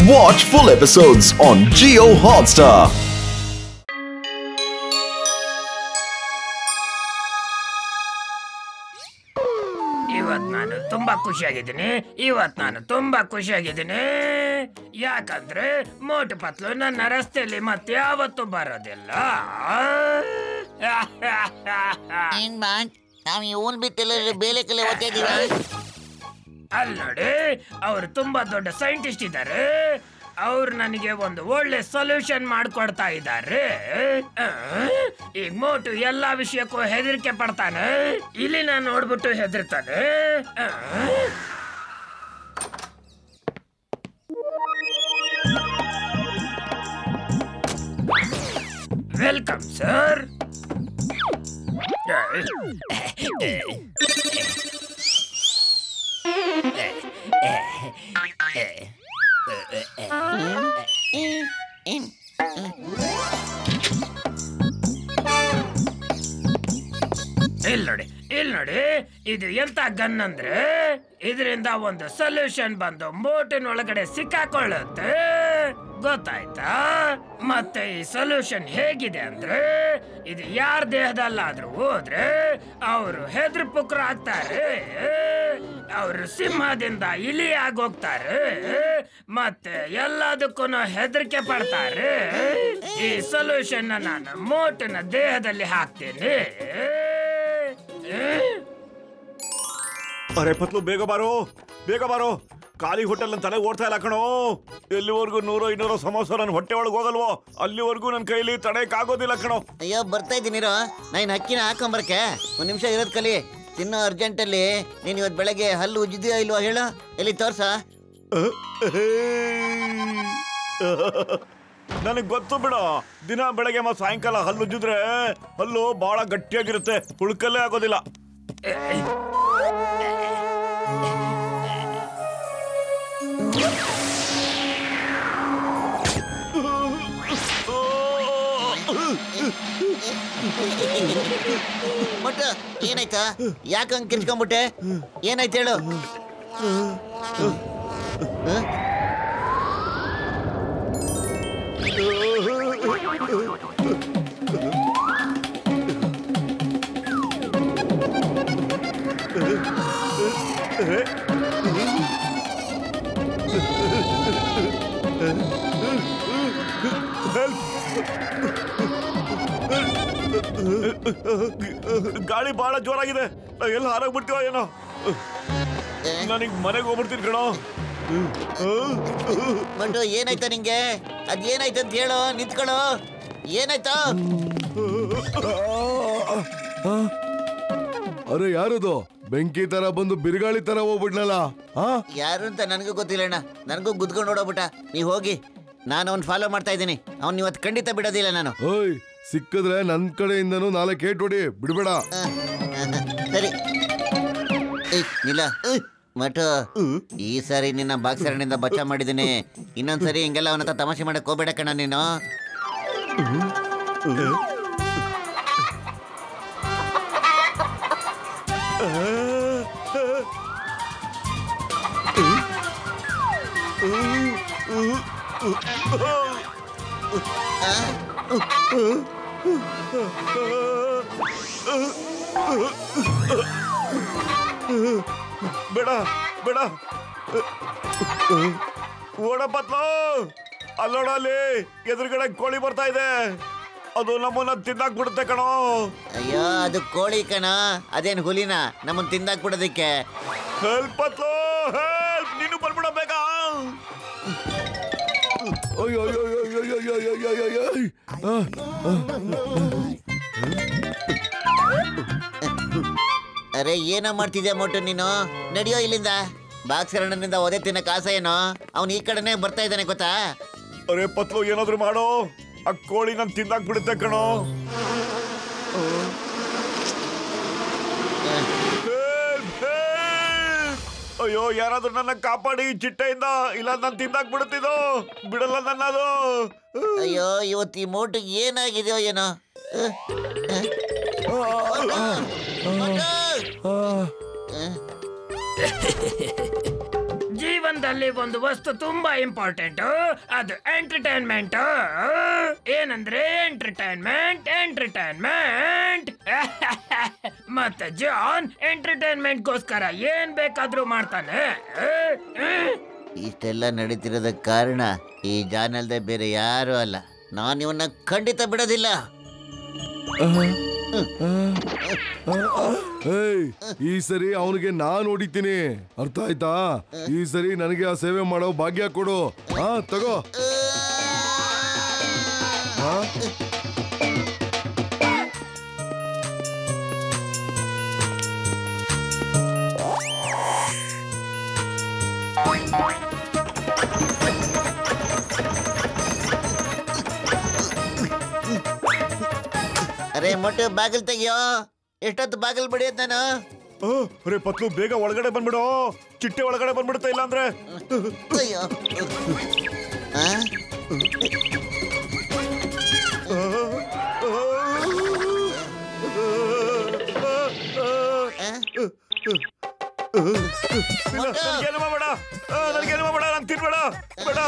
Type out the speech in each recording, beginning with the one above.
Watch full episodes on Jio Hotstar. ನಾನು ತುಂಬಾ ಖುಷಿಯಾಗಿದ್ದೀನಿ ಯಾಕಂದ್ರೆ ಮೋಟು ಪತ್ಲು ನನ್ನ ರಸ್ತೆಯಲ್ಲಿ ಮತ್ತೆ ಯಾವತ್ತೂ ಬರೋದಿಲ್ಲ. ಅಲ್ಲಿ ನೋಡಿ, ಅವ್ರು ತುಂಬಾ ದೊಡ್ಡ ಸೈಂಟಿಸ್ಟ್ ಇದ್ದಾರೆ. ಅವ್ರು ನನಗೆ ಒಂದು ಒಳ್ಳೆ ಸೊಲ್ಯೂಷನ್ ಮಾಡ್ಕೊಡ್ತಾ ಇದ್ದಾರೆ. ಈಗ ಮೋಟು ಎಲ್ಲಾ ವಿಷಯಕ್ಕೂ ಹೆದರಿಕೆ ಪಡ್ತಾನೆ. ಇಲ್ಲಿ ನಾನು ನೋಡ್ಬಿಟ್ಟು ಹೆದರ್ತಾನೆ. Welcome sir. ಇಲ್ಲಿ ನೋಡಿ, ಇದು ಎಂತ ಗನ್ ಅಂದ್ರೆ ಇದರಿಂದ ಒಂದು ಸೊಲ್ಯೂಷನ್ ಬಂದು ಮೋಟಿನೊಳಗಡೆ ಸಿಕ್ಕಾಕೊಳ್ಳುತ್ತೆ, ಗೊತ್ತಾಯ್ತಾ? ಮತ್ತೆ ಈ ಸೊಲ್ಯೂಷನ್ ಹೇಗಿದೆ ಅಂದ್ರೆ ಇದು ಯಾರ ದೇಹದಲ್ಲಾದ್ರೂ ಹೋದ್ರೆ ಅವರು ಹೆದ್ರ ಪುಕ್ರ ಆಗ್ತಾರೆ, ಅವರು ಸಿಂಹದಿಂದ ಇಲಿ ಆಗೋಗ್ತಾರೆ, ಮತ್ತೆ ಎಲ್ಲದಕ್ಕೂ ಹೆದರಿಕೆ ಪಡ್ತಾರೆ. ಈ ಸೊಲ್ಯೂಷನ್ ನಾನು ಮೋಟಿನ ದೇಹದಲ್ಲಿ ಹಾಕ್ತೀನಿ. ಅರೆ ಪತ್ಲು, ಬೇಗ ಬಾರೋ. ಖಾಲಿ ಹೋಟೆಲ್ ತಲೆ ಓಡ್ತಾ ಇಲ್ಲ ಕಣೋ. ಎಲ್ಲಿವರೆಗೂ 100-200 ಸಮೋಸ ನನ್ನ ಹೊಟ್ಟೆ ಒಳಗೆ ಹೋಗಲ್ವೋ ಅಲ್ಲಿವರೆಗೂ ನನ್ನ ಕೈಲಿ ತಡೆಯಕ್ಕಾಗೋದಿಲ್ಲ ಕಣೋ. ಅಯ್ಯೋ, ಬರ್ತಾ ಇದ್ದೀನಿರೋ. ನಾನು ಹಕ್ಕಿನ ಹಾಕೊಂಬರ್ಕೆ ಒಂದ್ ನಿಮಿಷ ಇರೋದ್ ಕಲಿ. ತಿನ್ನೋ ಅರ್ಜೆಂಟಲ್ಲಿ ನೀನು ಇವತ್ತು ಬೆಳಗ್ಗೆ ಹಲ್ಲು ಉಜ್ಜಿದೆಯೋ ಇಲ್ವೋ ಹೇಳು, ಎಲ್ಲಿ ತೋರ್ಸ. ನನಗೆ ಗೊತ್ತು ಬಿಡು, ದಿನ ಬೆಳಗ್ಗೆ ಮತ್ತು ಸಾಯಂಕಾಲ ಹಲ್ಲು ಉಜ್ಜಿದ್ರೆ ಹಲ್ಲು ಬಹಳ ಗಟ್ಟಿಯಾಗಿರುತ್ತೆ, ಹುಳ್ಕಲ್ಲೇ ಆಗೋದಿಲ್ಲ. ಮೊಟ್ಟ ಏನಾಯ್ತಾ? ಯಾಕಂಗ್ ಕಿರ್ಚ್ಕೊಂಡ್ಬಿಟ್ಟೆ? ಏನಾಯ್ತು ಹೇಳು. ಗಾಳಿ ಬಹಳ ಜೋರಾಗಿದೆ, ಎಲ್ಲ ಹಾರಾಗ್ಬಿಡ್ತೀವ ಏನೋ. ನನಗ್ ಮನೆಗೆ ಹೋಗ್ಬಿಡ್ತೀನಿ ಕಣೋ. ಮಂಟು, ಏನಾಯ್ತಾ ನಿಂಗೆ? ಅದೇನಾಯ್ತಂತ ಹೇಳು, ನಿಂತ್ಕೊಳ್ಳೋ. ಏನಾಯ್ತಾ? ಅರೆ ಯಾರದು? ಬೆಂಕಿ ತರ ಬಂದು ಬಿರುಗಾಳಿ ತರ ಹೋಗ್ಬಿಡ್ನಲ್ಲ. ಯಾರು ಅಂತ ನನಗೂ ಗೊತ್ತಿಲ್ಲ ಅಣ್ಣ. ನನಗೂ ಗುದ್ಕೊಂಡು ನೋಡೋಗ್ಬಿಟ್ಟ. ನೀವ್ ಹೋಗಿ, ನಾನು ಅವ್ನ್ ಫಾಲೋ ಮಾಡ್ತಾ ಇದ್ದೀನಿ. ಅವ್ನ್ ಇವತ್ತು ಖಂಡಿತ ಬಿಡೋದಿಲ್ಲ ನಾನು. ಓಯ್, ಸಿಕ್ಕಿದ್ರೆ ನನ್ ಕಡೆಯಿಂದನೂ 4 ಏಟ್ ಹೊಡಿ, ಬಿಡ್ಬೇಡ. ಸರಿ ನಿಲ್ಲ ಮಟು, ಈ ಸಾರಿ ನಿನ್ನ ಬಾಕ್ಸರನಿಂದ ಬಚ್ಚ ಮಾಡಿದ್ದೀನಿ. ಇನ್ನೊಂದ್ಸರಿ ಹಿಂಗೆಲ್ಲ ಅವನ ಹತ್ರ ತಮಾಷೆ ಮಾಡಕ್ ಹೋಗ್ಬೇಡ ಕಣ ನೀನು. ಬೇಡ ಓಡ ಪತ್ಲು. ಅಲ್ಲೋಡಲ್ಲಿ ಎದುರುಗಡೆ ಕೋಳಿ ಬರ್ತಾ ಇದೆ, ಅದು ನಮ್ಮನ್ನ ತಿಂದಾಕ್ ಬಿಡುತ್ತೆ ಕಣೋ. ಅಯ್ಯೋ, ಅದು ಕೋಳಿ ಕಣ, ಅದೇನು ಹುಲಿನ ನಮ್ಮನ್ನ ತಿಂದಾಕ್ ಬಿಡೋದಕ್ಕೆ. ಹೆಲ್ಪ್ ಪತ್ಲು, ಹೆಲ್ಪ್, ನೀನು ಬರ್ಬಿಡ ಬೇಗ. ಅರೆ ಏನೋ ಮಾಡ್ತಿದ್ಯಾ ಮೋಟು ನೀನು? ನಡಿಯೋ ಇಲ್ಲಿಂದ. ಬಾಕ್ಸರಣ್ಣನಿಂದ ಒದೆ ತಿನ್ನಕ್ ಆಸೆ ಏನೋ, ಅವ್ನು ಈ ಕಡೆನೆ ಬರ್ತಾ ಇದ್ದಾನೆ ಗೊತ್ತಾ? ಅರೆ ಪತ್ಲು, ಏನಾದ್ರು ಮಾಡೋ, ಆ ಕೋಳಿ ನನ್ ತಿಂದಾಕ್ ಬಿಡುತ್ತೆ ಕಣೋ. ಅಯ್ಯೋ, ಯಾರಾದ್ರೂ ನನ್ನ ಕಾಪಾಡಿ ಚಿಟ್ಟೆಯಿಂದ, ಇಲ್ಲ ನಾನು ತಿಂದಾಕ್ ಬಿಡುತ್ತಿದ್ದು, ಬಿಡಲ್ಲ ನನ್ನದು. ಅಯ್ಯೋ, ಇವತ್ತು ಈ ಮೋಟು ಏನಾಗಿದೆಯೋ ಏನೋ. ಜೀವ ಜೀವನದಲ್ಲಿ ಒಂದು ವಸ್ತು ತುಂಬಾ ಇಂಪಾರ್ಟೆಂಟ್, ಅದು ಎಂಟರ್ಟೈನ್ಮೆಂಟ್. ಏನಂದ್ರೆ ಎಂಟರ್ಟೈನ್ಮೆಂಟ್. ಮತ್ತೆ ಜಾನ್ ಎಂಟರ್ಟೈನ್ಮೆಂಟ್ಗೋಸ್ಕರ ಏನ್ ಬೇಕಾದ್ರೂ ಮಾಡ್ತಾನೆ. ಇಷ್ಟೆಲ್ಲ ನಡೀತಿರೋದಕ್ಕೆ ಕಾರಣ ಈ ಜಾನ್ ಅಲ್ದೆ ಬೇರೆ ಯಾರು ಅಲ್ಲ. ನಾನು ಇವನ್ನ ಖಂಡಿತ ಬಿಡೋದಿಲ್ಲ. ಈ ಸರಿ ಅವನಿಗೆ ನಾನು ಹೊಡಿತೀನಿ, ಅರ್ಥ ಆಯ್ತಾ? ಈ ಸರಿ ನನಗೆ ಆ ಸೇವೆ ಮಾಡೋ ಭಾಗ್ಯ ಕೊಡು. ತಗೋ. ಅರೆ ಮೊಟ್ಟೆ ಬಾಗಿಲು ತೆಗಿಯೋ. ಎಷ್ಟೊತ್ತು ಬಾಗಿಲು ಬಡಿಯೋದ್ ನಾನು? ಅರೆ ಪತ್ಲು, ಬೇಗ ಒಳಗಡೆ ಬಂದ್ಬಿಡು. ಚಿಟ್ಟೆ ಒಳಗಡೆ ಬಂದ್ಬಿಡುತ್ತೆ ಇಲ್ಲ ಅಂದ್ರೆ. ಅಯ್ಯೋ. ನನಗೇನು ಮಾಡಬೇಡ, ನಾನು ತಿನ್ಬೇಡ ಬೇಡ.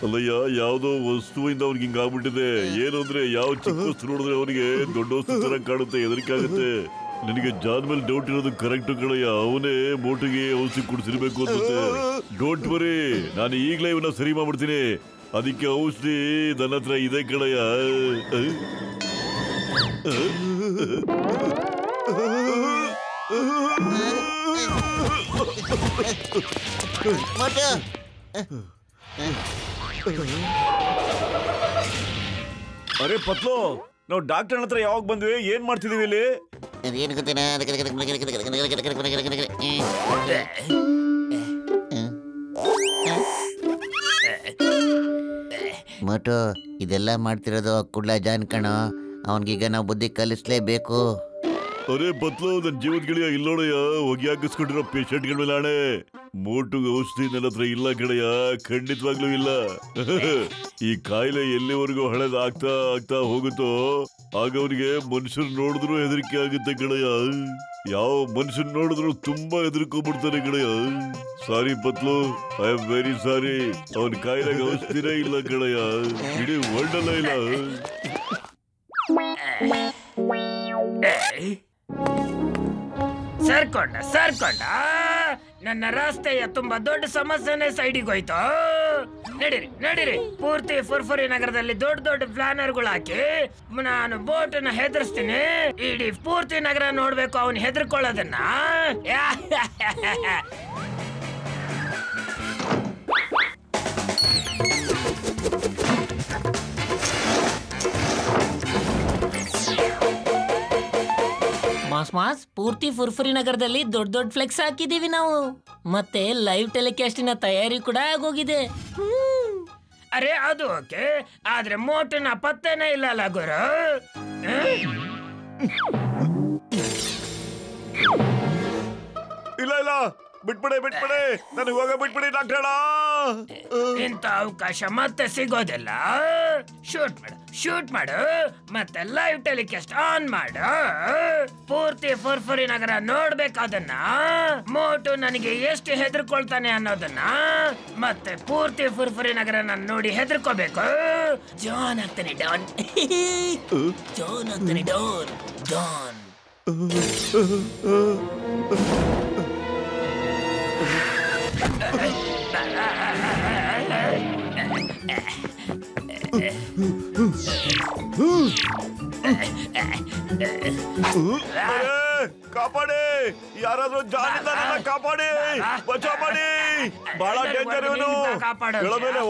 ಅಲ್ಲಯ್ಯ, ಯಾವ್ದೋ ವಸ್ತುವಿಂದ ಅವ್ನಿಗೆ ಹಿಂಗಾಗ್ಬಿಟ್ಟಿದೆ. ಏನು ಅಂದ್ರೆ ಯಾವ ಚಿಕ್ಕ ವಸ್ತು ನೋಡಿದ್ರೆ ಅವನಿಗೆ ದೊಡ್ಡ ವಸ್ತು ತರ ಕಾಣುತ್ತೆ, ಹೆದರಿಕೆ ಆಗುತ್ತೆ. ನಿನಗೆ ಜಾನ್ ಮೇಲೆ ಡೌಟ್ ಇರೋದು ಕರೆಕ್ಟ್ ಕಣಯ್ಯ. ಅವನೇ ಮೋಟಿಗೆ ಔಷಧಿ ಕುಡಿಸಿರ್ಬೇಕು ಅನ್ಸುತ್ತೆ. ಡೋಂಟ್ ವರಿ, ನಾನು ಈಗಲೇ ಇವನ್ನ ಸರಿ ಮಾಡ್ಬಿಡ್ತೀನಿ. ಅದಕ್ಕೆ ಔಷಧಿ ನನ್ನ ಹತ್ರ ಇದೆ ಕಣಯ್ಯ. ಅರೆ ಪತ್ಲು, ನಾವು ಡಾಕ್ಟರ್ ಹತ್ರ ಯಾವಾಗ ಬಂದ್ವಿ? ಏನ್ ಮಾಡ್ತಿದೀವಿ ಇಲ್ಲಿ? ಏನು ಗೊತ್ತೇನಾ? ಮೋಟು, ಇದೆಲ್ಲ ಮಾಡ್ತಿರೋದು ಕುಡ್ಲ ಜಾನ್ ಕಣೋ. ಅವನಿಗೀಗ ನಾವು ಬುದ್ಧಿ ಕಲಿಸ್ಲೇಬೇಕು. ಅರೆ ಪತ್ಲು, ನನ್ನ ಜೀವದ ಗಿಳಿಯ ಇಲ್ಲೋಡಯ್ಯ. ಹೊಗೆ ಹಾಕಿಸ್ಕೊಂಡಿರೋ ಪೇಷಂಟ್ಗಳ ಮೇಲೆ ಆಣೆ. ಮೋಟು ಔಷಧಿ ನನ್ನ ಹತ್ರ ಇಲ್ಲ ಕಡೆಯ, ಖಂಡಿತವಾಗ್ಲೂ ಇಲ್ಲ. ಈ ಕಾಯಿಲೆ ಎಲ್ಲಿವರೆಗೂ ಹಳೆದಾಗ್ತಾ ಆಗ್ತಾ ಹೋಗುತ್ತೋ ಆಗ ಅವನಿಗೆ ಮನುಷ್ಯರು ನೋಡಿದ್ರು ಹೆದರಿಕೆ ಆಗುತ್ತೆ ಕಡೆಯ. ಯಾವ ಮನುಷ್ಯನ್ ನೋಡಿದ್ರು ತುಂಬಾ ಹೆದರ್ಕೊಂಡ್ಬಿಡ್ತಾನೆ ಕಡೆಯ. ಸಾರಿ ಪತ್ಲು, ಐ ಆಮ್ ವೆರಿ ಸಾರಿ. ಅವನ ಕಾಯಿಲೆಗೆ ಔಷಧಿನೇ ಇಲ್ಲ ಕಡೆಯ. ಇಡೀ ವರ್ಲ್ಡ್ ಇಲ್ಲ. ಸರ್ಕೊಂಡ ನನ್ನ ರಸ್ತೆಯ ತುಂಬಾ ದೊಡ್ಡ ಸಮಸ್ಯೆನೇ ಸೈಡಿಗೆ ಹೋಯ್ತು. ನಡೀರಿ ಪೂರ್ತಿ ಫುರ್ಫುರಿ ನಗರದಲ್ಲಿ ದೊಡ್ಡ ದೊಡ್ಡ ಪ್ಲಾನರ್ಗಳು ಹಾಕಿ ನಾನು ಬೋಟನ್ನ ಹೆದರ್ಸ್ತೀನಿ. ಇಡೀ ಪೂರ್ತಿ ನಗರ ನೋಡ್ಬೇಕು ಅವನು ಹೆದರ್ಕೊಳ್ಳೋದನ್ನ. ಮಾಸ್ ಪೂರ್ತಿ ಫುರ್ಫುರಿ ನಗರದಲ್ಲಿ ದೊಡ್ಡ ದೊಡ್ಡ ಫ್ಲೆಕ್ಸ್ ಹಾಕಿದೀವಿ ನಾವು. ಮತ್ತೆ ಲೈವ್ ಟೆಲಿಕಾಸ್ಟಿನ ತಯಾರಿ ಕೂಡ ಆಗೋಗಿದೆ. ಅರೆ ಅದು ಓಕೆ, ಆದ್ರೆ ಮೋಟನ ಪತ್ತೆನೇ ಇಲ್ಲ ಗುರು. ಇಲ್ಲ ಬಿಟ್ಬಿಡಿ, ನನಗೆ ಹೋಗ ಬಿಟ್ಬಿಡಿ ಡಾಕ್ಟರ್. ಇಂಥ ಅವಕಾಶ ಮತ್ತೆ ಸಿಗೋದಿಲ್ಲ. ಶೂಟ್ ಮಾಡು ಮತ್ತೆ ಲೈವ್ ಟೆಲಿಕಾಸ್ಟ್ ಆನ್ ಮಾಡು. ಪೂರ್ತಿ ಫುರ್ಫುರಿ ನಗರ ನೋಡ್ಬೇಕಾದನ್ನ, ಮೋಟು ನನಗೆ ಎಷ್ಟು ಹೆದರ್ಕೊಳ್ತಾನೆ ಅನ್ನೋದನ್ನ, ಮತ್ತೆ ಪೂರ್ತಿ ಫುರ್ಫುರಿ ನಗರ ನಾನು ನೋಡಿ ಹೆದರ್ಕೋಬೇಕು. ಜಾನ್ ಆಗ್ತಾನೆ ಡಾನ್. ಜಾನ್ ಆಗ್ತಾನೆ ಡಾನ್. ಕಾಪಾಡಿ, ಯಾರಾದ್ರೂ ಜಾನಿಂದ ನನ್ನ ಕಾಪಾಡಿ, ಬಚಾವ್ ಮಾಡಿ. ಬಹಳ ಡೇಂಜರ್ ಇವನು. ಮೇಲೆ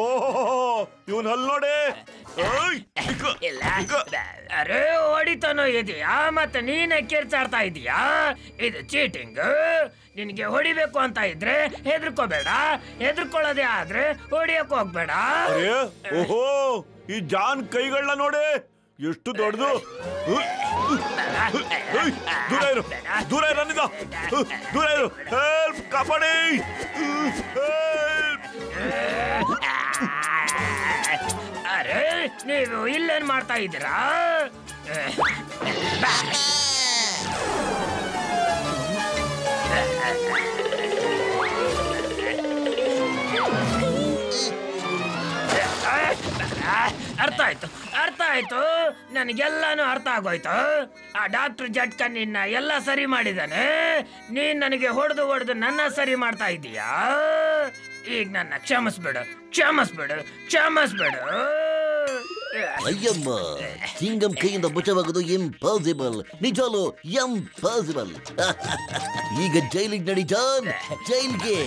ಇವನ್ ಹಲ್ ನೋಡಿ. ಅರೆ ಹೊಡಿತಾನೋ ಇದೆಯಾ, ಮತ್ತೆ ನೀನೇ ಕಿರ್ಚಾಡ್ತಾ ಇದೀಯಾ? ಇದು ಚೀಟಿಂಗ್. ನಿನ್ಗೆ ಹೊಡಿಬೇಕು ಅಂತ ಇದ್ರೆ ಹೆದರ್ಕೋಬೇಡ, ಹೆದರ್ಕೊಳ್ಳೋದೇ ಆದ್ರೆ ಹೊಡಿಯಕ್ ಹೋಗ್ಬೇಡ. ಓಹೋ, ಈ ಜಾನ್ ಕೈಗಳನ್ನ ನೋಡಿ ಎಷ್ಟು ದೊಡ್ಡದು. ದೂರ ಇರು ನನ್ನಿಂದ, ದೂರ ಇರು. ಹೆಲ್ಪ್, ಕಾಪಾಡಿ. ಅರೆ ನೀವು ಇಲ್ಲೇನ್ ಮಾಡ್ತಾ ಇದ್ದೀರಾ? ಅರ್ಥ ಆಯ್ತು ನನಗೆಲ್ಲಾನು ಅರ್ಥ ಆಗೋಯ್ತು. ಆ ಡಾಕ್ಟರ್ ಜಟ್ಕ ನಿನ್ನ ಎಲ್ಲ ಸರಿ ಮಾಡಿದಾನೆ. ನೀನ್ ನನಗೆ ಹೊಡೆದು ನನ್ನ ಸರಿ ಮಾಡ್ತಾ ಇದ್ದೀಯಾ? ಈಗ ನನ್ನ ಕ್ಷಮಿಸ್ಬಿಡು. ಅಯ್ಯಮ್ಮ, ಸಿಂಗಂ ಕೈಯಿಂದ ಬಚಾವಾಗೋದು ಇಂಪಾಸಿಬಲ್, ನಿಜಾಲು ಇಂಪಾಸಿಬಲ್. ಈಗ ಜೈಲಿಗೆ ನಡಿ ಜಾನ್, ಜೈಲ್ಗೆ.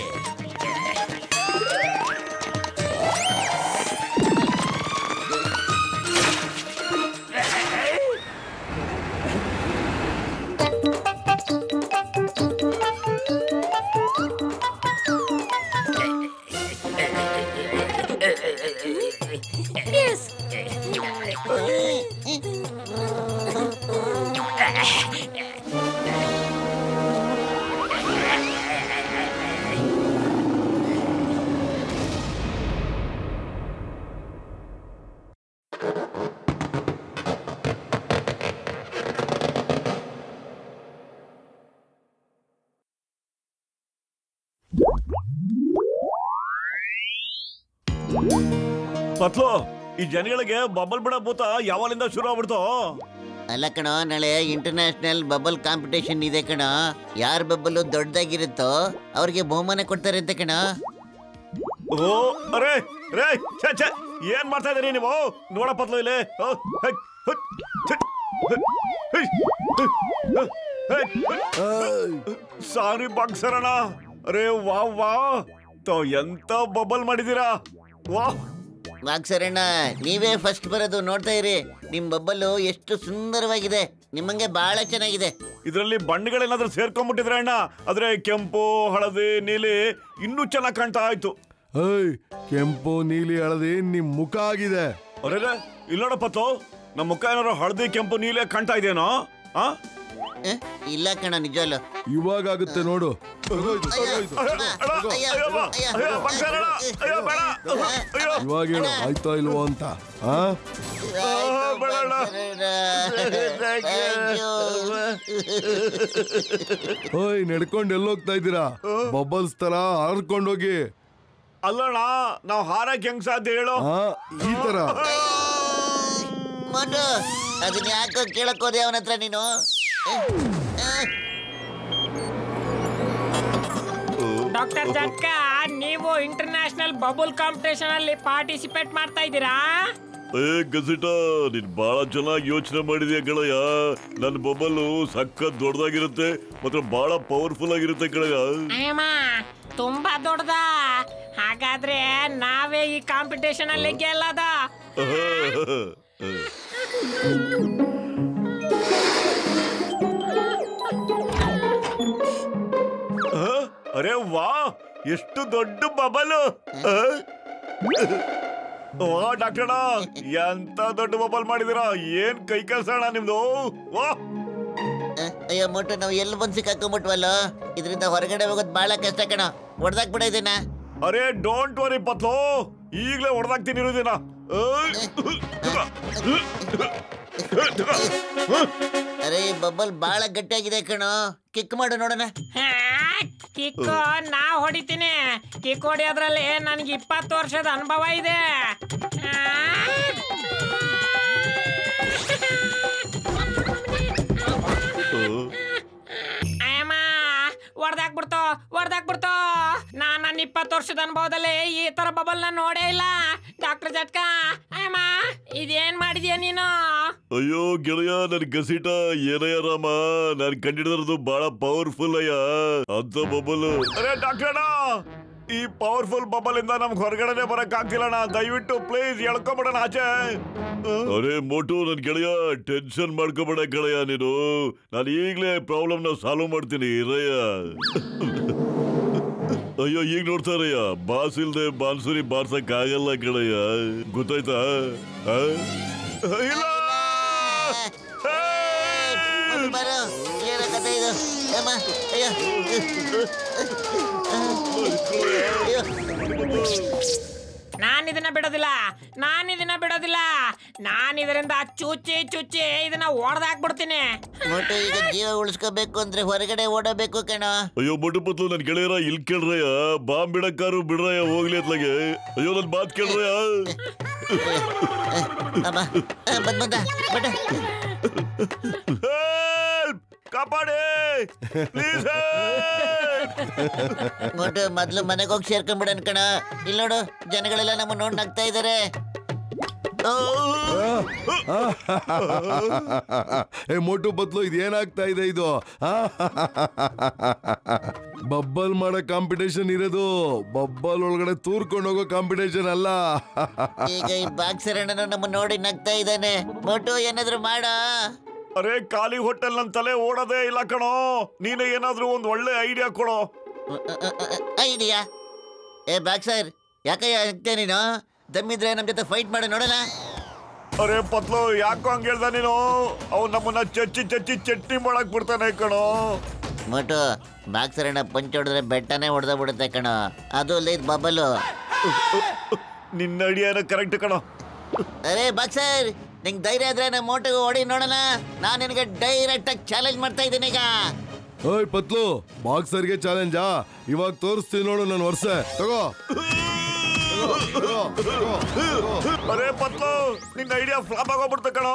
ಪತ್ಲು, ಈ ಜನಗಳಿಗೆ ಬಬಲ್ ಬಿಡ ಭೂತ ಯಾವಾಗಲಿಂದ ಶುರು ಆಗ್ಬಿಡ್ತು? ಅಲ್ಲ ಕಣೋ, ನಾಳೆ ಇಂಟರ್ನ್ಯಾಷನಲ್ ಬಬಲ್ ಕಾಂಪಿಟೇಷನ್ ಇದೆ ಕಣೋ. ಯಾರ ಬಬ್ಬಲ್ ದೊಡ್ಡದಾಗಿರುತ್ತೋ ಅವ್ರಿಗೆ ಬಹುಮಾನ ಕೊಡ್ತಾರೆ ಅಂತ ಕಣೋ. ಓ ಅರೇ ರೇ ಛೆ ಏನ್ ಮಾಡ್ತಾ ಇದೀರಿ ನೀವು? ನೋಡ ಪತ್ಲು ಇಲ್ಲಿ. ಸಾರಿ ಬಾಕ್ಸರಣ. ಅರೇ ವಾ ಎಂತ ಬಬಲ್ ಮಾಡಿದೀರಾ. ವಾ ವಾಗ್ಸರಣ್ಣ, ನೀವೇ ಫಸ್ಟ್ ಬರೋದು. ನೋಡ್ತಾ ಇರಿ, ನಿಮ್ ಬಬ್ಬಲ್ಲು ಎಷ್ಟು ಸುಂದರವಾಗಿದೆ. ನಿಮ್ಮಂಗೆ ಬಹಳ ಚೆನ್ನಾಗಿದೆ. ಇದರಲ್ಲಿ ಬಣ್ಣಗಳೇನಾದ್ರೂ ಸೇರ್ಕೊಂಡ್ಬಿಟ್ಟಿದ್ರೆ ಅಣ್ಣ, ಆದ್ರೆ ಕೆಂಪು, ಹಳದಿ, ನೀಲಿ ಇನ್ನೂ ಚೆನ್ನಾಗಿ ಕಾಣ್ತಾ ಆಯ್ತು. ಕೆಂಪು, ನೀಲಿ, ಹಳದಿ ನಿಮ್ ಮುಖ ಆಗಿದೆ. ಅರೆ ಇಲ್ಲೋಡ ಪತ್ತು, ನಮ್ಮ ಮುಖ ಏನಾದ್ರು ಹಳದಿ, ಕೆಂಪು, ನೀಲಿ ಕಾಣ್ತಾ ಇದೆಯೇನೋ? ಇಲ್ಲ ಕಣ, ನಿಜವಲ್ಲ. ಇವಾಗ ಆಗುತ್ತೆ ನೋಡು. ಇವಾಗ ಹೇಳು ಆಯ್ತಾ ಇಲ್ವೋ ಅಂತ. ಓಯ್, ನಡ್ಕೊಂಡು ಎಲ್ಲೋಗ್ತಾ ಇದ್ದೀರಾ? ಬಬಲ್ಸ್ ತರ ಹಾರ್ಕೊಂಡೋಗಿ. ಅಲ್ಲಣ್ಣ, ನಾವ್ ಹಾರಕ್ಕೆ ಹೆಂಗ್ ಸಾಧ್ಯ ಹೇಳು? ಈ ತರ ಅದನ್ನ ಯಾಕೋ ಕೇಳಕ್ ಹೋದೆ ಅವನ ಹತ್ರ ನೀನು? ಡಾಕ್ಟರ್ ಜಟ್ಕ, ನೀವು ಇಂಟರ್ನ್ಯಾಷನಲ್ ಬಬಲ್ ಕಾಂಪಿಟೇಷನ್ ಅಲ್ಲಿ ಪಾರ್ಟಿಸಿಪೇಟ್ ಮಾಡ್ತಾ ಇದ್ದೀರಾ? ಗಸಿಟ, ನೀನ್ ಬಹಳ ಚೆನ್ನಾಗಿ ಯೋಚನೆ ಮಾಡಿದ್ಯಾ ಕಣಯ್ಯ. ನನ್ ಬಬಲ್ಲು ಸಖತ್ ದೊಡ್ಡದಾಗಿರುತ್ತೆ ಮತ್ತೆ ಬಹಳ ಪವರ್ಫುಲ್ ಆಗಿರುತ್ತೆ ಕಣಯ್ಯ. ತುಂಬಾ ದೊಡ್ಡದ. ಹಾಗಾದ್ರೆ ನಾವೇ ಈ ಕಾಂಪಿಟೇಷನ್ ಅಲ್ಲಿ ಗೆಲ್ಲದ. ಅರೆ ವಾ, ಎಷ್ಟು ದೊಡ್ಡ ಬಬಲ್. ವಾ ಡಾಕ್ಟರ್, ಎಂತ ದೊಡ್ಡ ಬಬಲ್ ಮಾಡಿದಿರಾ. ಏನ್ ಕೈ ಕೆಲಸ ಅಣ್ಣ ನಿಮ್ದು. ಅಯ್ಯೋ ಮೋಟು, ನಾವು ಎಲ್ಲಿ ಬಂದು ಸಿಕ್ಕಾಕೊಂಡ್ಬಿಟ್ವಲ್ಲ. ಇದರಿಂದ ಹೊರಗಡೆ ಹೋಗೋದು ಬಹಳ ಕಷ್ಟ ಕಣ. ಹೊಡೆದಾಕ್ ಬಿಡ ಇದನ್ನ. ಅರೆ ಡೋಂಟ್ ವರಿ ಪತ್ಲು, ಈಗಲೇ ಹೊಡೆದಾಕ್ತೀನಿ ಇರೋದಿನ. ಅರೆ ಬಬ್ಬಲ್ ಬಹಳ ಗಟ್ಟಿಯಾಗಿದೆ ಕಣೋ. ಕಿಕ್ ಮಾಡು ನೋಡೋಣ. ಕಿಕ್ ನಾ ಹೊಡಿತೀನಿ. ಕಿಕ್ ಹೊಡಿಯೋದ್ರಲ್ಲಿ ನನಗೆ 20 ವರ್ಷದ ಅನುಭವ ಇದೆ. ಹೊಡೆದಾಕ್ಬಿಡ್ತು. ನನ್ನ 20 ವರ್ಷದ ಅನುಭವದಲ್ಲಿ ಈ ತರ ಬಬಲ್ ನ ನೋಡೇ ಇಲ್ಲ. ಡಾಕ್ಟರ್ ಜಟ್ಕ, ಅಯ್ಯಮ್ಮ ಇದೇನ್ ಮಾಡಿದ್ಯಾ ನೀನು? ಅಯ್ಯೋ ಗೆಳೆಯ, ನನ್ ಗಸಿಟ ಏನಯ್ಯ ರಾಮ, ನಾನ್ ಕಂಡಿಡಿದ್ರದು ಬಹಳ ಪವರ್ಫುಲ್ ಅಯ್ಯ ಅಂತ ಬಬಲ್. ಅರೆ ಡಾಕ್ಟರ್, ಈ ಪವರ್ಫುಲ್ ಬಬಲ್ ಇಂದ ನಮ್ಗೆ ಹೊರಗಡೆ ಬರಕ್ ಆಗ್ತಿಲ್ಲಣ್ಣ. ದಯವಿಟ್ಟು ಪ್ಲೀಸ್ ಎಳ್ಕೊಬಿಡೋಣ ಆಚೆ. ಅರೆ ಮೋಟು, ನನ್ ಗೆಳೆಯ ಟೆನ್ಷನ್ ಮಾಡ್ಕೊಬೇಡ ಗೆಳೆಯ ನೀನು. ನಾನು ಈಗ್ಲೇ ಪ್ರಾಬ್ಲಮ್ ನ ಸಾಲ್ವ್ ಮಾಡ್ತೀನಿ ಇರಯ್ಯ. ಅಯ್ಯೋ ಈಗ ನೋಡ್ತಾರಯ್ಯ, ಬಾಸ್ ಇಲ್ದೆ ಬಾನ್ಸುರಿ ಬಾರ್ಸಕ್ ಆಗಲ್ಲ ಗೆಳೆಯ, ಗೊತ್ತಾಯ್ತಾ? ಇಲ್ಲ ಬರೋ, ಏನ ಕಥೆ ಇದು? ನಾನು ನಾನಿದನ್ನ ಬಿಡೋದಿಲ್ಲ, ನಾನು ಇದರಿಂದ ಚುಚ್ಚಿ ಇದನ್ನ ಓಡ್ದಾಕ್ಬಿಡ್ತೀನಿ. ಮೋಟು ಈಗ ಜೀವ ಉಳಿಸ್ಕೋಬೇಕು ಅಂದ್ರೆ ಹೊರಗಡೆ ಓಡಬೇಕು ಕಣ. ಅಯ್ಯೋ ಮೊಟ್ಟು ಪತ್ಲು ನನ್ ಗೆಳೆಯರ ಇಲ್ಲಿ ಕೇಳ್ರಯ್ಯ, ಬಾಂಬ್ ಬಿಡಕ್ಕಾರು ಬಿಡ್ರಯ್ಯ ಹೋಗ್ಲಿ ಅತ್ಲಾಗೆ. ಅಯ್ಯೋ ನನ್ ಮಾತ್ ಕೇಳ್ರಯ್ಯ. ಕಾಪಾಡಿ ಮೋಟು ಮೊದ್ಲು ಮನೆಗೆ ಹೋಗಿ ಸೇರ್ಕೊಂಡ್ಬಿಡನ್ ಕಣ. ಇಲ್ಲಿ ನೋಡು, ಜನಗಳೆಲ್ಲ ನಮ್ಮ ನೋಡ್ ನಗ್ತಾ ಇದಾರೆ. ಏ ಮೋಟು ಪತ್ಲು ಇದೇನಾಗ್ತಾ ಇದೆ ಇದು? ಬಬ್ಬಲ್ ಮಾಡೋ ಕಾಂಪಿಟೇಷನ್ ಇರೋದು, ಬಬ್ಬಲ್ ಒಳಗಡೆ ತೂರ್ಕೊಂಡು ಹೋಗೋ ಕಾಂಪಿಟೇಷನ್ ಅಲ್ಲ. ಈಗ ಈ ಬಾಕ್ಸರ್ ಅಣ್ಣನು ನಮ್ಮ ನೋಡಿ ನಗ್ತಾ ಇದ್ದಾನೆ. ಮೋಟು ಏನಾದ್ರು ಮಾಡ. ಅರೆ ಖಾಲಿ ಹೋಟೆಲ್ ನನ್ ತಲೆ ಓಡೋದೇ ಇಲ್ಲ ಕಣೋ. ನೀನೇ ಏನಾದ್ರೂ ಒಂದ್ ಒಳ್ಳೆ ಐಡಿಯಾ ಕೊಡೋ. ಐಡಿಯಾ? ಏ ಬಾಕ್ಸರ್, ಯಾಕೆ ನೀನು ದಮ್ಮಿದ್ರೆ ನಮ್ ಜೊತೆ ಫೈಟ್ ಮಾಡಿ ನೋಡೋಣ. ಅರೆ ಪತ್ಲು ಯಾಕೋ ಹಂಗ ಹೇಳ್ದ ನೀನು? ಅವ್ ನಮ್ಮನ್ನ ಚಚ್ಚಿ ಚಟ್ನಿ ಮಾಡಕ್ ಬಿಡ್ತಾನೆ ಕಣೋ. ಮೋಟು, ಬಾಕ್ಸರ್ ಅಣ್ಣ ಪಂಚ್ ಹೊಡೆದ್ರೆ ಬೆಟ್ಟನೇ ಹೊಡೆದ ಬಿಡುತ್ತೆ ಕಣೋ. ಅದು ಅಲ್ಲ ಇದು ಬಬ್ಬಲು. ನಿನ್ನ ಐಡಿಯಾನ ಕರೆಕ್ಟ್ ಕಣೋ. ಅರೆ ಬಾಕ್ಸರ್, ನಿಂಗೆ ಧೈರ್ಯ ಇದ್ರೆ ನಮ್ಮ ಮೋಟು ಹೊಡಿ ನೋಡೋಣ. ನಾನು ನಿನಗೆ ಡೈರೆಕ್ಟ್ ಆಗಿ ಚಾಲೆಂಜ್ ಮಾಡ್ತಾ ಇದ್ದೀನಿ ಈಗ. ಓಯ್ ಪತ್ಲು, ಬಾಕ್ಸರ್ಗೆ ಚಾಲೆಂಜಾ? ಇವಾಗ ತೋರಿಸ್ತೀನಿ ನೋಡು ನನ್ನ ವರ್ಷ. ತಗೋ. ಅರೆ ಪತ್ಲು, ನಿನ್ನ ಐಡಿಯಾ ಫ್ಲಾಪ್ ಆಗೋಗ್ಬಿಡ್ತ ಕಣೋ.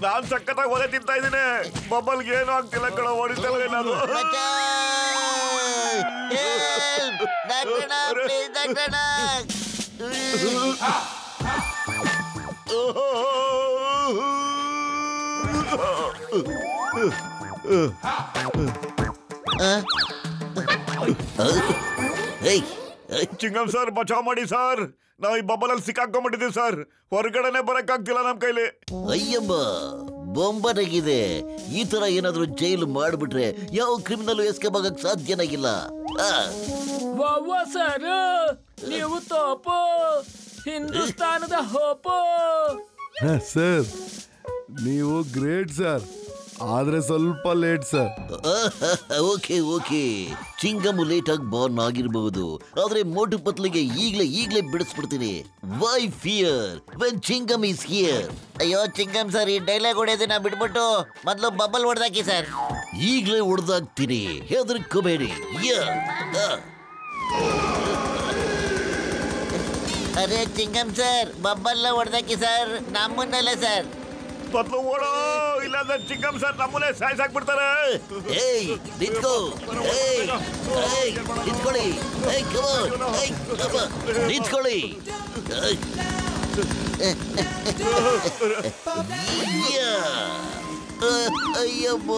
ನಾನ್ ಸಖತ್ತಾಗಿ ಒಲೆ ತಿಂತಾ ಇದ್ದೀನಿ. ಬಬ್ಬಲ್ಗೆ ಏನು ಆಗ್ತಿಲ್ಲ ಕಣೋ, ಹೊಡಿತಲ್ಲ ನಾನು. ಚಿಂಗಮ್ ಸರ್, ಬಚಾವ್ ಮಾಡಿ ಸರ್. ನಾವು ಈ ಬಬ್ಬಲಲ್ಲಿ ಸಿಕ್ಕಾಕೊಂಡ್ಬಿಟ್ಟಿದ್ದೀವಿ ಸರ್. ಹೊರಗಡೆನೆ ಬರಕ್ಕಾಗ್ತಿಲ್ಲ ನಮ್ ಕೈಲಿ. ಅಯ್ಯಮ್ಮ, ಬೊಂಬನಾಗಿದೆ. ಈ ತರ ಏನಾದ್ರೂ ಜೈಲು ಮಾಡ್ಬಿಟ್ರೆ ಯಾವ ಕ್ರಿಮಿನಲ್ ಎಸ್ಕೇಪ್ ಆಗಕ್ ಸಾಧ್ಯನಾಗಿಲ್ಲ. ಸರ್, ನೀವು ತೋಪು, ಹಿಂದೂಸ್ತಾನದ ಹೋಪು. ಸರ್ ನೀವು ಗ್ರೇಟ್ ಸರ್, ಆದ್ರೆ ಸ್ವಲ್ಪ late sir. Okay, Chingum late ಆಗಿ ಬಾರ್ನ್ ಆಗಿರಬಹುದು, ಆದ್ರೆ ಮೋಟು ಪತ್ಲಿಗೆ ಈಗ್ಲೇ ಬಿಡಿಸ್ಬಿಡ್ತೀನಿ. Why fear when Chingum is here? ಅಯ್ಯೋ ಚಿಂಗಮ್ ಸರ್, ಈ ಡೈಲಾಗ್ ಹೊಡೆಯೋದನ್ನ ಬಿಟ್ಬಿಟ್ಟು ಮೊದಲು ಬಬ್ಬಲ್ ಹೊಡೆದಾಕಿ ಸರ್. ಈಗ್ಲೇ ಹೊಡೆದಾಕ್ತೀನಿ, ಹೆದರ್ಕೋಬೇಡಿ. ಅರೆ ಚಿಂಗಮ್ ಸರ್, ಬಬ್ಬಲ್ಲ ಹೊಡೆದಾಕಿ ಸರ್, ನಮ್ಮನ್ನಲ್ಲ ಸರ್. ಪತ್ಲು ಓಡೋ, ಇಲ್ಲಾಂದ್ರೆ ಚಿಂಗಮ್ ಸರ್ ನಮ್ಮನ್ನೇ ಸಾಯ್ಸಾಕ್ಬಿಡ್ತಾರೆ. ಏಯ್ ನಿಂತ್ಕೋ, ನಿಂತ್ಕೊಳ್ಳಿ, ನಿಂತ್ಕೊಳ್ಳಿ. ಅಯ್ಯಮ್ಮ,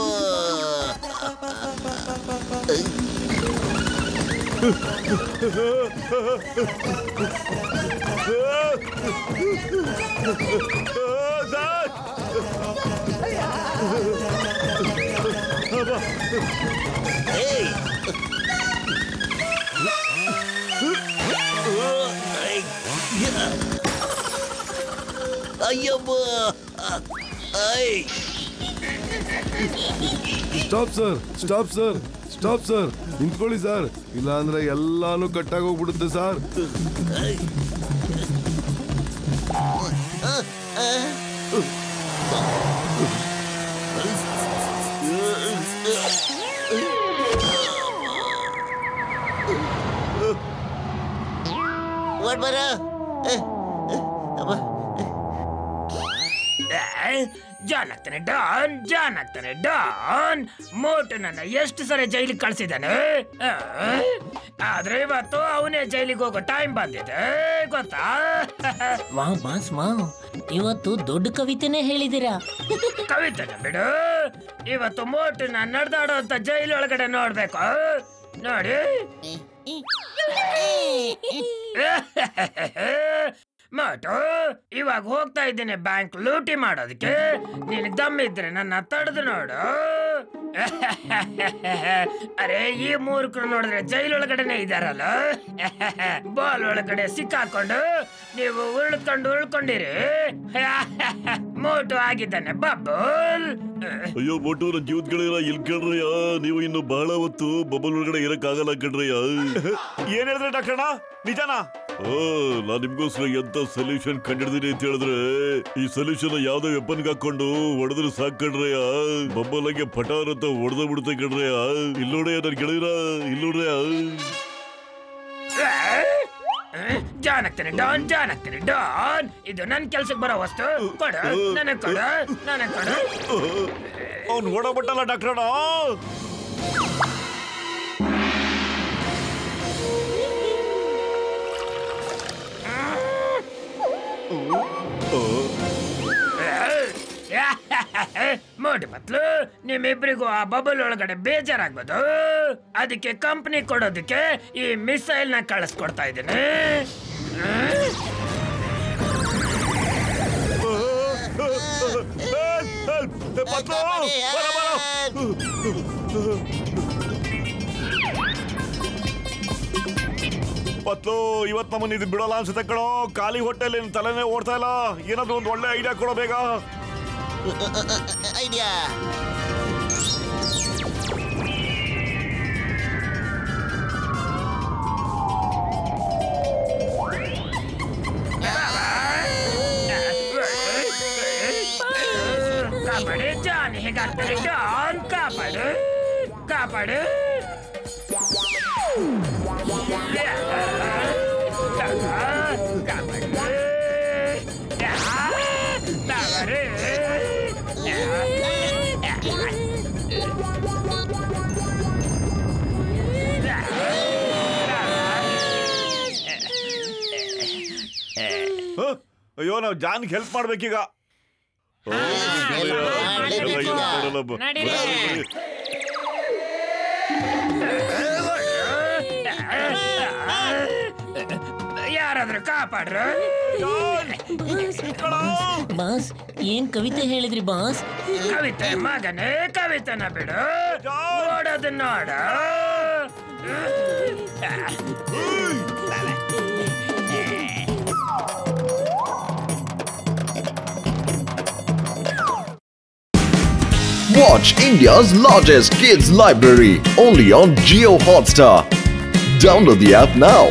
ಅಯ್ಯಮ್ಮ, ಸ್ಟಾಪ್ ಸರ್, ನಿಂತ್ಕೊಳ್ಳಿ ಸರ್, ಇಲ್ಲ ಅಂದ್ರೆ ಎಲ್ಲಾನು ಕಟ್ಟಾಗಿ ಹೋಗ್ಬಿಡುತ್ತೆ ಸರ್. ಓಡ್ಬರ. ಜಾನ್ ಆಗ್ತಾನೆ ಡಾನ್. ಮೋಟು ನನ್ನ ಎಷ್ಟು ಸರಿ ಜೈಲಿಗೆ ಕಳ್ಸಿದ್ದಾನೆ. ಆದ್ರೆ ಇವತ್ತು ಅವನೇ ಜೈಲಿಗೆ ಹೋಗೋ ಟೈಮ್ ಬಂದಿದೆ, ಗೊತ್ತಾ? ಇವತ್ತು ದೊಡ್ಡ ಕವಿತೆನೇ ಹೇಳಿದಿರಾ. ಕವಿತೆನ ಬಿಡು, ಇವತ್ತು ಮೋಟು ನಾನು ನಡೆದಾಡೋ ಅಂತ ಜೈಲು ಒಳಗಡೆ ನೋಡ್ಬೇಕು. ನೋಡಿ ಮೋಟು, ಇವಾಗ ಹೋಗ್ತಾ ಇದ್ದೀನಿ ಬ್ಯಾಂಕ್ ಲೂಟಿ ಮಾಡೋದಕ್ಕೆ. ನಿನಗೆ ದಮ್ಮಿದ್ರೆ ನನ್ನ ತಡೆದು ನೋಡು. ಅರೆ ಈ ಮೂರ್ಖರು ನೋಡಿದ್ರೆ ಜೈಲೊಳಗಡೆನೆ ಇದಾರಲ್ಲ. ಬಾಲ್ ಒಳಗಡೆ ಸಿಕ್ಕಾಕೊಂಡು ನೀವು ಉಳ್ಕೊಂಡಿರಿ. ಮೋಟು ಆಗಿದ್ದಾನೆ ಬಬ್ಬಲ್. ಅಯ್ಯೋ ಮೋಟು, ನನ್ನ ಜೀವತ್ಗಳಿರ ಇಲ್ಲಿ ಕೇಳ್ರಯ್ಯ. ನೀವು ಇನ್ನು ಬಹಳ ಹೊತ್ತು ಬಬ್ಬಲ್ ಒಳಗಡೆ ಇರಕ್ಕಾಗಲ್ಲ ಕಣ್ರಯ್ಯ. ಏನ್ ಹೇಳಿದ್ರೆ ಡಾಕ್ಟರ್ಣ? ನಿಜಾನಾ? ನಾನ್ ನಿಮ್ಗೋಸ್ಕರ ಎಂತ ಸೊಲ್ಯೂಷನ್ ಕಂಡಿಡ್ದೀನಿ ಅಂತ ಹೇಳಿದ್ರೆ ಈ ಸೊಲ್ಯೂಷನ್ ಯಾವ್ದೋ ವೆಪನ್ಗೆ ಹಾಕೊಂಡು ಹೊಡೆದ್ರೆ ಸಾಕ್ ಕಣ್ರಯ್ಯ. ಬಬ್ಬಲಾಗೆ ಪಟಾರ್ ಅಂತ ಹೊಡೆದ ಬಿಡುತ್ತೆ ಕಣ್ರಯ್ಯ. ಇಲ್ಲೋಡ್ರಯ್ಯ ನನ್ ಗೆಳೆಯರ, ಇಲ್ಲೋಡ್ರಯ್ಯ. ಜಾನ್ ಆಗ್ತಾನೆ ಡಾನ್, ಜಾನ್ ಆಗ್ತಾನೆ ಡಾನ್. ಇದು ನನ್ ಕೆಲ್ಸಕ್ಕೆ ಬರೋ ವಸ್ತು. ಕೊಡು ನನಗ್ ಕೊಡು, ನನಗ್ ಕೊಡು. ಅವ್ನು ಓಡಬಿಟ್ಟಲ್ಲ ಡಾಕ್ಟ್ರಣ್ಣ. ಮೋಟು ಪತ್ಲು, ನಿಮ್ಮಿಬ್ರಿಗೂ ಆ ಬಬಲ್ ಒಳಗಡೆ ಬೇಜಾರಾಗ್ಬೋದು. ಅದಕ್ಕೆ ಕಂಪ್ನಿ ಕೊಡೋದಕ್ಕೆ ಈ ಮಿಸೈಲ್ ನ ಕಳಿಸ್ಕೊಡ್ತಾ ಇದ್ದೀನಿ. ಪತ್ಲು, ಇವತ್ ನಮ್ಮನ್ನ ಇದು ಬಿಡೋಲ್ಲ ಅನ್ಸುತ್ತೆ ಕಣೋ. ಖಾಲಿ ಹೊಟ್ಟೆಲಿ ತಲೆನೇ ಓಡ್ತಾ ಇಲ್ಲ. ಏನಾದ್ರು ಒಂದು ಒಳ್ಳೆ ಐಡಿಯಾ ಕೊಡೋ ಬೇಗ. ಐಡಿಯಾ ಕಾಪಾಡು ಜಾನ್, ಹೇಗಾಗ್ತಾರೆ ಡಾನ್. ಕಾಪಾಡು ಕಾಪಾಡು. ಅಯ್ಯೋ, ನಾವು ಜಾನ್ಗೆ ಹೆಲ್ಪ್ ಮಾಡ್ಬೇಕೀಗ. ಯಾರಾದ್ರೂ ಕಾಪಾಡ್ರು. ಬಾಸ್, ಏನ್ ಕವಿತೆ ಹೇಳಿದ್ರಿ ಬಾಸ್? ಕವಿತೆ ಮಗನೇ, ಕವಿತೆನ ಬಿಡು. ನೋಡೋದು ನೋಡ. Watch India's largest kids library only on Jio Hotstar. Download the app now.